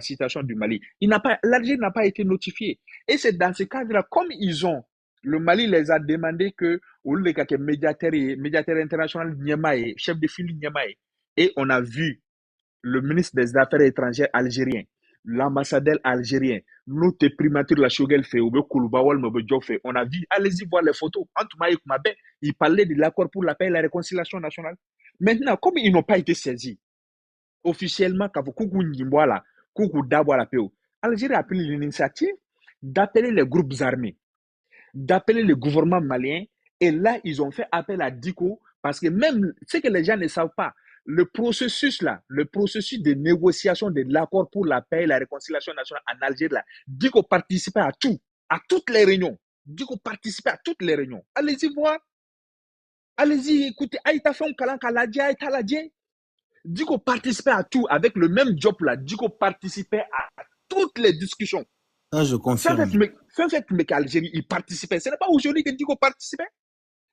situation du Mali. L'Algérie n'a pas été notifiée. Et c'est dans ce cadre-là, comme le Mali les a demandé que, au lieu que médiateur international Niamaye, chef de file Niamaye, et on a vu le ministre des Affaires étrangères algérien, l'ambassadeur algérien, notre primature la Shogel fait, ou Kouloubawal fait, on a vu, allez-y voir les photos, il parlait de l'accord pour la paix et la réconciliation nationale. Maintenant, comme ils n'ont pas été saisis, officiellement, Algérie a pris l'initiative d'appeler les groupes armés, d'appeler le gouvernement malien, et là, ils ont fait appel à Diko, parce que même, ce que les gens ne savent pas, le processus de négociation de l'accord pour la paix et la réconciliation nationale en Algérie, là, Diko participait à toutes les réunions. Diko participait à toutes les réunions. Allez-y voir, allez-y écoutez, Aïta fait un kalan kaladja, Aïta ladja. Diko participait à tout avec le même job là. Diko participait à toutes les discussions. Ça, je confirme. Sans fait mais qu'Algérie il participait. Ce n'est pas aujourd'hui que Diko participait.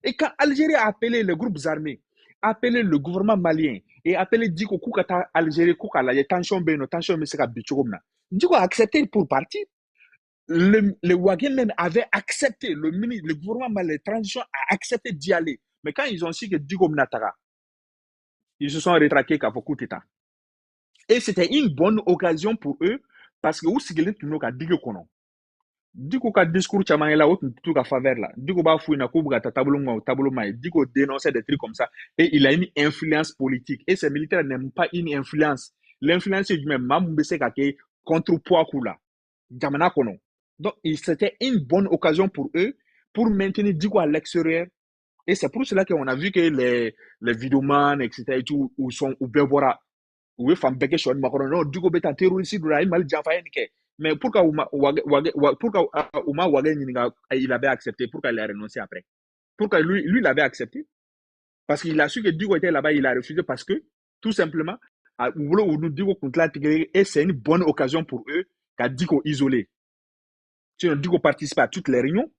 Et quand Algérie a appelé les groupes armés, appelé le gouvernement malien et appelé Diko Koukata Algérie Koukala, il y a tension mais c'est Diko a accepté pour partir. Le Wagen même avait accepté, le gouvernement malien de transition a accepté d'y aller. Mais quand ils ont su que Diko Mnatara, ils se sont rétractés qu'à beaucoup de temps. Et c'était une bonne occasion pour eux parce que où c'est que nous avons dit que non. Diko ka discours chaman là autre tout ka faveur là. Diko ba fouina ko buga tableau mai. Diko dénonçait des trucs comme ça et il a une influence politique et ces militaires n'aiment pas une influence. L'influence du même Mamoumbese kake contrepoids kula. Jamana kono. Donc c'était une bonne occasion pour eux pour maintenir Diko à l'extérieur. Et c'est pour cela qu'on a vu que les vidéomans etc et tout où sont ou bien voilà ou femme beke shon makoro non Diko beta terroriste dura mal jafa ke. Mais pourquoi Ouma Wagen il avait accepté? Pourquoi il a renoncé après? Pourquoi lui il avait accepté? Parce qu'il a su que Digo était là-bas, il a refusé parce que, tout simplement, et c'est une bonne occasion pour eux qu'à Digo isolé. Sinon, Digo participe à toutes les réunions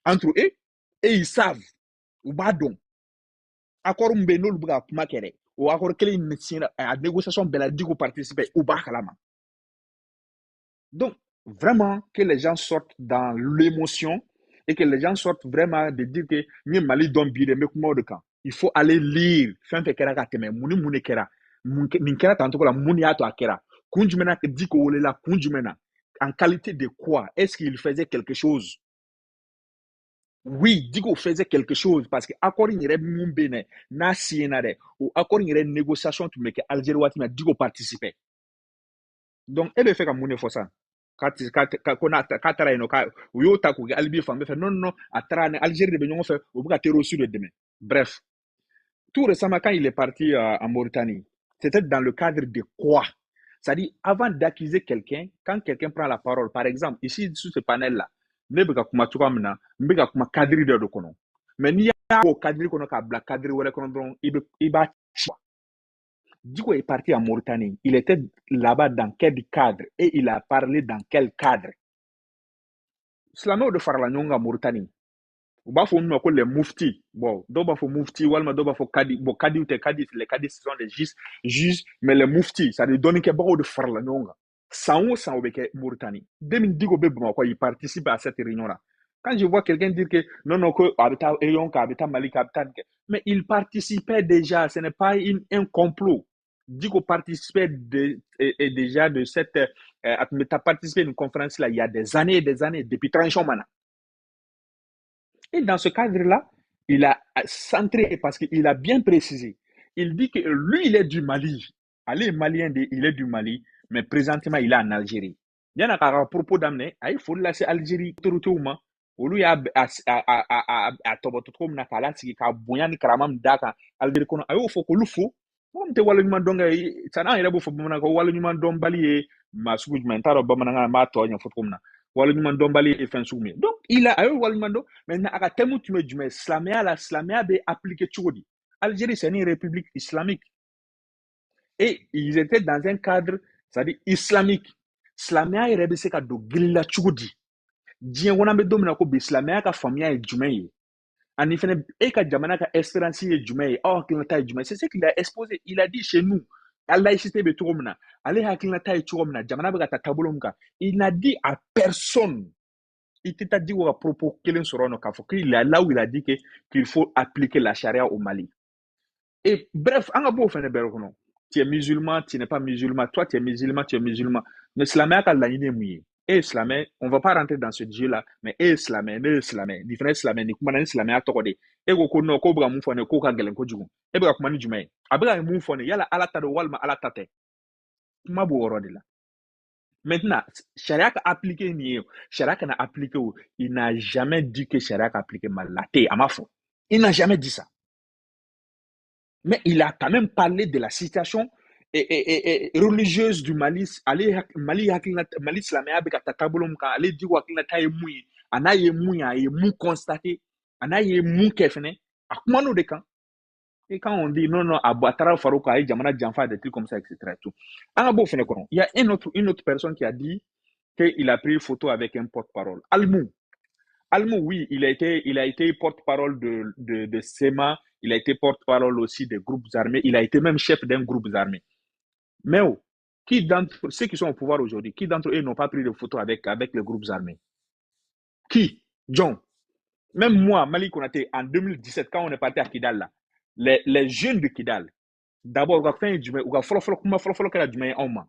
entre eux et ils savent. Ou badon. Accord mbeno le bras makere. Ou accord quelle est la négociation bella Digo participe ou bakalama. Donc, vraiment, que les gens sortent dans l'émotion et que les gens sortent vraiment de dire que ni Mali don bi de mekumo de camp. Il faut aller lire. Fin fe kera kateme muni kera. Ninkera tanto la muni ato akera. Kunjumena ke diko olela kunjumena. En qualité de quoi? Est-ce qu'il faisait quelque chose? Oui, Diko faisait quelque chose parce que accord il y mumbene na sienare ou accord il y négociation tu meke Algérie watima Diko participait. Donc elle fait comme muni fossa. Non, Algérie de fait le demain. Bref, tout récemment, quand il est parti en Mauritanie, c'était dans le cadre de quoi? C'est-à-dire, avant d'accuser quelqu'un, quand quelqu'un prend la parole, par exemple, ici, sur ce panel-là, mais il y a un cadre, Diko est parti en Mauritanie. Il était là-bas dans quel cadre et il a parlé dans quel cadre? Slamé de faire la nyonga Mauritanie. Ou bah faut nous les mufti. Bon, doba faut mufti, walma doba faut kadi. Bon, kadi ou te kadi, les kadi ce sont les juges, mais les mufti, ça lui donne que beaucoup de faire la nyonga. Sans obéir Mauritanie. 2010 quoi, il participe à cette réunion-là. Quand je vois quelqu'un dire que non, que Habita Eyon, Habita Mali, Habita, mais il participait déjà, ce n'est pas un complot. Diko participait déjà de cette, t'as participé à une conférence là il y a des années et des années, depuis Tranchomana. Et dans ce cadre-là, il a centré parce qu'il a bien précisé. Il dit que lui, il est du Mali. Allez, Malien, il est du Mali, mais présentement, il est en Algérie. Il y a un propos d'amener, il faut laisser Algérie tout au lieu à tobotoum na kala sigi ka boyan kramam daka Algérie kono ayo fo ko lufu mom te wala nyuma donga sana ira bo fo bamana ko wala nyuma dom bali ma sugu men taro bamana ma to nya fo komna wala nyuma dom bali e fen sugmi donc il a ayo wala nyuma do maintenant aka temu tume jume islamia be appliqué chudi Algérie c'est une république islamique et ils étaient dans un cadre c'est-à-dire islamique islamia ire be se ka do gilla chudi diɲɛ wana bɛ don min na ko bi silamɛya ka faamuya ye jumɛn ye ani fɛnɛ e ka jamana ka espérance ye jumɛn ye aw hakilinata ye jumɛn c'est ce qu'il a exposé il a dit chez nous La laïcité be cogo min na, ale hakilinata ye cogo min na, jamana bɛ ka taa taabolo min kan, il n'a dit à personne. Il t'a dit à propos kelen sɔrɔ nɔ k'a fɔ qu'il a là où il a dit que qu'il faut appliquer la charia au Mali. Et bref, an ka b'o fɛnɛ bɛɛ kɔnɔ. Tu es musulman, tu n'es pas musulman, toi tu es musulman, tu es musulman. Mais silamɛya ka laɲini ye mun ye? E silamɛ, on va pas rentrer dans ce jeu-là, mais e silamɛ, ne ye silamɛ, nin fɛnɛ ye silamɛ, nin kuma na ni silamɛya tɔgɔ de. E ko non, k'o bɛ ka mun fɔ ne ye, k'o ka gɛlɛn kojugu. E bɛ ka kuma ni jumɛn ye? A bɛ ka mun fɔ ne ye, yala Ala ta don walima Ala ta tɛ? Kuma b'o yɔrɔ de la. Maintenant, charia ka appliqué ni ye, charia kana appliqué o, il n'a jamais dit que charia ka appliqué mal la te, a ma fɔ. Il n'a jamais dit ça. Mais il a quand même parlé de la situation religieuse du Mali. Mali silamɛya bɛ ka taa taabolo min kan, ale di ko hakilinata ye mun ye, a n'a ye mun ye, a ye mun constaté, a n'a ye mun kɛ fɛnɛ, a kuman'o de kan. Et quand on dit non, non, à Ouattara Farouka, à Djamana Djanfa, des trucs comme ça, etc. Tout. Il y a une autre personne qui a dit qu'il a pris photo avec un porte-parole. Almou. Almou, oui, il a été porte-parole de SEMA, il a été porte-parole aussi des groupes armés, il a été même chef d'un groupe armé. Mais oh, qui d'entre ceux qui sont au pouvoir aujourd'hui, qui d'entre eux n'ont pas pris de photo avec les groupes armés? Qui? John. Même moi, Mali Konaté, en 2017, quand on est parti à Kidal, là, les jeunes de Kidal, d'abord, on a fait du follow que la du en main.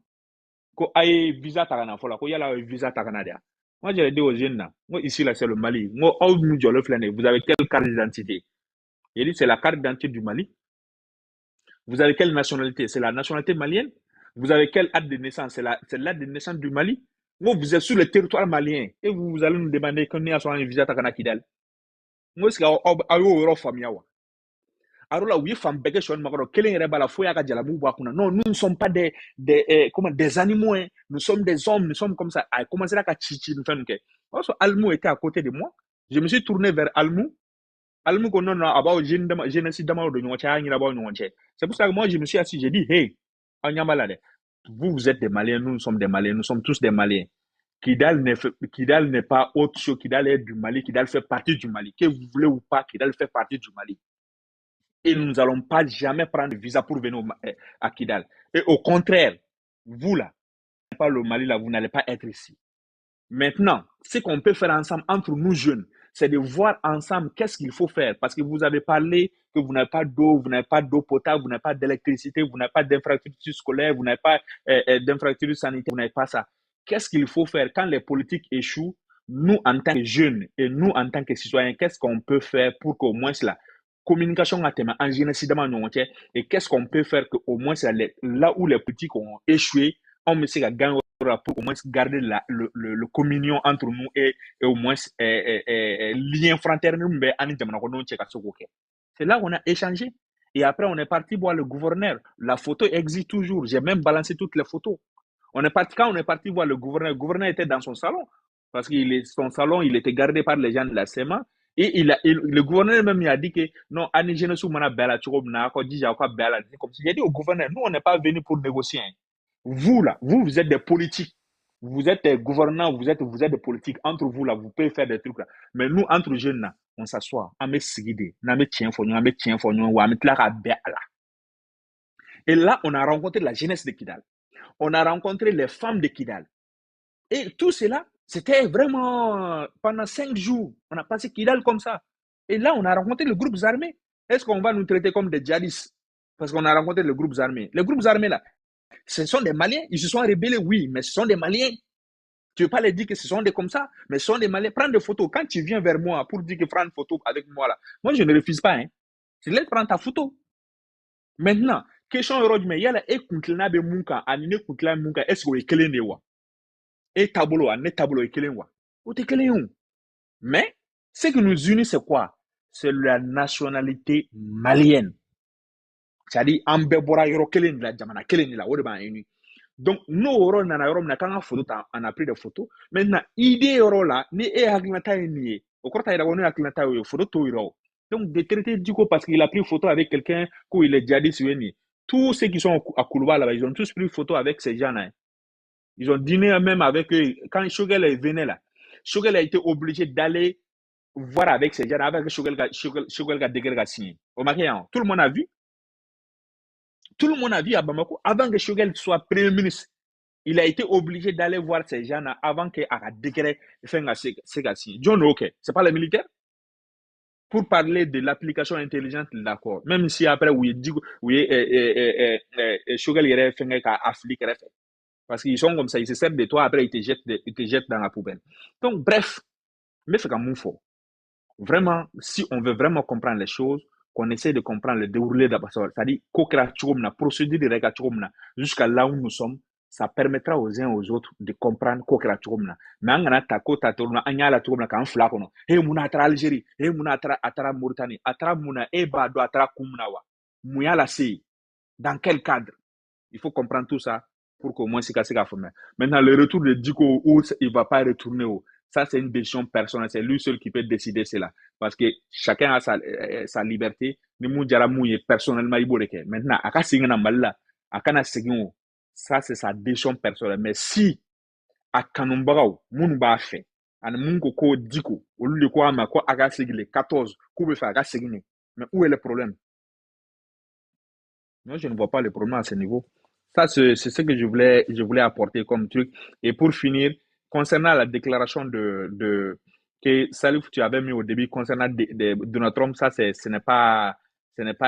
Ko aye visa tagana fola, ko yala visa tagana dia. Moi, j'ai dit aux jeunes, là, moi, ici, là, c'est le Mali. Moi, vous avez quelle carte d'identité? Il dit, c'est la carte d'identité du Mali. Vous avez quelle nationalité? C'est la nationalité malienne. Vous avez quelle date de naissance? C'est l'acte de naissance du Mali. Moi, vous êtes sur le territoire malien et vous allez nous demander qu'on ait un visa tagana Kidal. Moi, c'est que famille. Alors là, oui, femme bege shon magoro kelen yere bala foya ka jalamu ba kuna. Non, nous ne sommes pas des animaux, hein. Nous sommes des hommes, nous sommes comme ça. A commencé là ka chichi nous fait que. Also Almou était à côté de moi. Je me suis tourné vers Almou. Almou ko non non about génocide dama do nyoncha ngi ba nyonche. C'est pour ça que moi je me suis assis, j'ai dit hey, Anyamalade. Vous êtes des Maliens, nous sommes des Maliens, nous sommes tous des Maliens. Kidal n'est pas autre chose, Kidal est du Mali, Kidal fait partie du Mali. Que vous voulez ou pas, Kidal fait partie du Mali. Et nous n'allons pas jamais prendre de visa pour venir à Kidal. Et au contraire, vous là, pas le Mali là, vous n'allez pas être ici. Maintenant, ce qu'on peut faire ensemble entre nous jeunes, c'est de voir ensemble qu'est-ce qu'il faut faire. Parce que vous avez parlé que vous n'avez pas d'eau, vous n'avez pas d'eau potable, vous n'avez pas d'électricité, vous n'avez pas d'infrastructure scolaire, vous n'avez pas d'infrastructure sanitaire, vous n'avez pas ça. Qu'est-ce qu'il faut faire quand les politiques échouent? Nous, en tant que jeunes et nous, en tant que citoyens, qu'est-ce qu'on peut faire pour qu'au moins cela communication à thème en génocide et qu'est-ce qu'on peut faire qu'au moins là où les politiques ont échoué, on me sait gagner pour au moins garder le communion entre nous et au moins lien fraternel. C'est là qu'on a échangé. Et après, on est parti voir le gouverneur. La photo existe toujours. J'ai même balancé toutes les photos. Quand on est parti voir le gouverneur était dans son salon. Parce que son salon, il était gardé par les gens de la SEMA. Et le gouverneur même il a dit que non, Annie Genesou Mana Bella, comme si j'ai dit au gouverneur, nous, on n'est pas venu pour négocier. Hein. Vous, là, vous êtes des politiques. Vous êtes des gouvernants, vous êtes des politiques. Entre vous, là, vous pouvez faire des trucs, là. Mais nous, entre jeunes, là, on s'assoit. Et là, on a rencontré la jeunesse de Kidal. On a rencontré les femmes de Kidal. Et tout cela, c'était vraiment pendant 5 jours. On a passé Kidal comme ça. Et là, on a rencontré les groupes armés. Est-ce qu'on va nous traiter comme des djihadistes? Parce qu'on a rencontré les groupes armés. Les groupes armés, là, ce sont des Maliens. Ils se sont rébellés, oui, mais ce sont des Maliens. Tu ne veux pas les dire que ce sont des comme ça, mais ce sont des Maliens. Prends des photos. Quand tu viens vers moi pour dire que prends une photo avec moi, là, moi, je ne refuse pas. Hein. Je laisse prendre ta photo. Maintenant, question aujourd'hui, mais il y a la écoutena de Munka, anine koutla Munka, est-ce que vous êtes ne wa? Et tableau, ne tableau et wa? Ou te mais ce qui nous unit, c'est quoi? C'est la nationalité malienne. C'est-à-dire, en bebora yoro kelen la jamana kelen la, ou uni. Donc, nous, on a pris des photos. Maintenant, idée yoro là, ni e haglata ni au contraire, il a donné haglata yo photo yoro. Donc, de traiter du coup parce qu'il a pris photo avec quelqu'un où il est djihadiste ni. Tous ceux qui sont à Koulouba là, ils ont tous pris photo avec ces gens-là. Ils ont dîné même avec eux. Quand Shogel venait là, Shogel a été obligé d'aller voir avec ces gens, avec Shogel Gadegel signé. Tout le monde a vu. Tout le monde a vu à Bamako, avant que Choguel soit Premier ministre, il a été obligé d'aller voir ces gens-là avant que à décret signé. John, ok, c'est pas les militaires pour parler de l'application intelligente de l'accord. Même si après, oui, Choguel irait faire qu'à Afrique. Parce qu'ils sont comme ça, ils se servent de toi, après ils te jettent dans la poubelle. Donc, bref, mais c'est comme faut. Vraiment, si on veut vraiment comprendre les choses, qu'on essaie de comprendre le déroulé de la bataille, c'est-à-dire, la procédure de règle jusqu'à là où nous sommes, ça permettra aux uns aux autres de comprendre mais on a ta côte à tourner, on a la tourne quand flacono. Et mon atra Algérie, et mon atra Mauritanie, atra muna, et bado atra kumnawa. Mouya la si. Dans quel cadre? Il faut comprendre tout ça pour qu'au moins c'est cassé la femme. Maintenant, le retour de Diko, où il va pas retourner, ça c'est une décision personnelle. C'est lui seul qui peut décider cela. Parce que chacun a sa liberté. Ni mou jara mou personnellement il maintenant, à kasi ngana malla, à kana segno, ça c'est sa décision personnelle. Mais si à kanumbagao, moun ba fait, an moun ko Diko, au lieu de quoi ma quoi aga segile 14, koube fait aga segine. Mais où est le problème? Moi, je ne vois pas le problème à ce niveau. Ça, c'est ce que je voulais apporter comme truc. Et pour finir, concernant la déclaration que Salif, tu avais mis au début concernant Donald Trump, ça, ce n'est pas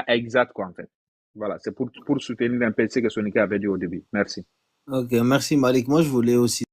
exact, quoi, en fait. Voilà, c'est pour soutenir un peu ce que Sonika avait dit au début. Merci. Ok, merci Malik. Moi, je voulais aussi